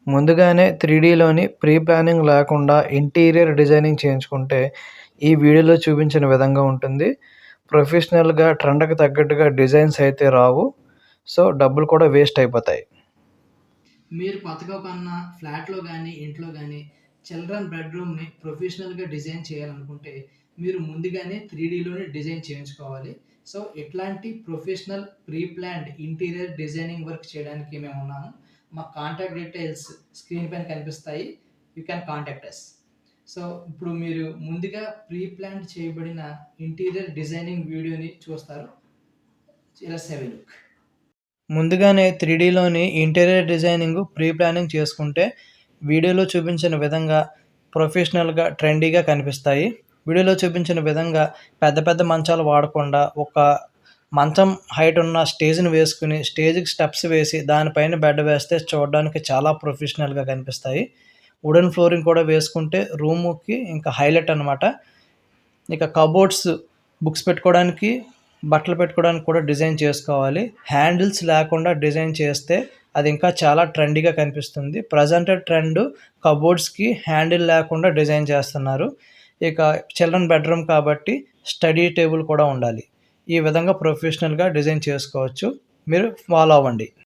ముందుగానే 3డీలోని pre planning లేకుండా interior designing చేయించుకుంటే ఈ వీడియోలో చూపించిన విధంగా ఉంటుంది. ప్రొఫెషనల్‌గా ట్రెండ్‌కి తగ్గట్టుగా డిజైన్స్ అయితే రావు. సో, డబ్బులు కూడా వేస్ట్ అయిపోతాయి. మీరు కొత్తగా కొన్న ఫ్లాట్‌లో గానీ, ఇంట్లో గానీ చిల్డ్రన్ బెడ్‌రూమ్‌ని ప్రొఫెషనల్‌గా డిజైన్ చేయాలనుకుంటే, మీరు ముందుగానే 3డీలోనే డిజైన్ చేయించుకోవాలి. సో, ఇట్లాంటి professional pre planned interior designing work చేయడానికి మేమున్నాము. మా కాంటాక్ట్ డీటెయిల్స్ స్క్రీన్ పైన కనిపిస్తాయి. You can contact us. So, ఇప్పుడు మీరు ముందుగా ప్రీ ప్లాన్డ్ చేయబడిన ఇంటీరియర్ డిజైనింగ్ వీడియోని చూస్తారు. Let's have a look. ముందుగానే 3డీలోని ఇంటీరియర్ డిజైనింగ్ ప్రీ ప్లానింగ్ చేసుకుంటే వీడియోలో చూపించిన విధంగా ప్రొఫెషనల్‌గా, ట్రెండీగా కనిపిస్తాయి. వీడియోలో చూపించిన విధంగా పెద్ద పెద్ద మంచాలు వాడకుండా ఒక మంచం హైట్ ఉన్న స్టేజ్‌ని వేసుకొని, స్టేజ్‌కి స్టెప్స్ వేసి దానిపైన బెడ్ వేస్తే చూడడానికి చాలా ప్రొఫెషనల్‌గా కనిపిస్తాయి. వుడెన్ ఫ్లోరింగ్ కూడా వేసుకుంటే రూముకి ఇంకా హైలైట్ అనమాట. ఇక కబోర్డ్స్, బుక్స్ పెట్టుకోవడానికి, బట్టలు పెట్టుకోవడానికి కూడా డిజైన్ చేసుకోవాలి. హ్యాండిల్స్ లేకుండా డిజైన్ చేస్తే అది ఇంకా చాలా ట్రెండీగా కనిపిస్తుంది. ప్రెజెంట్ ట్రెండ్ కబోర్డ్స్‌కి హ్యాండిల్ లేకుండా డిజైన్ చేస్తున్నారు. ఇక చిల్డ్రన్ బెడ్‌రూమ్ కాబట్టి స్టడీ టేబుల్ కూడా ఉండాలి. ఈ విధంగా ప్రొఫెషనల్‌గా డిజైన్ చేసుకోవచ్చు. మీరు ఫాలో అవ్వండి.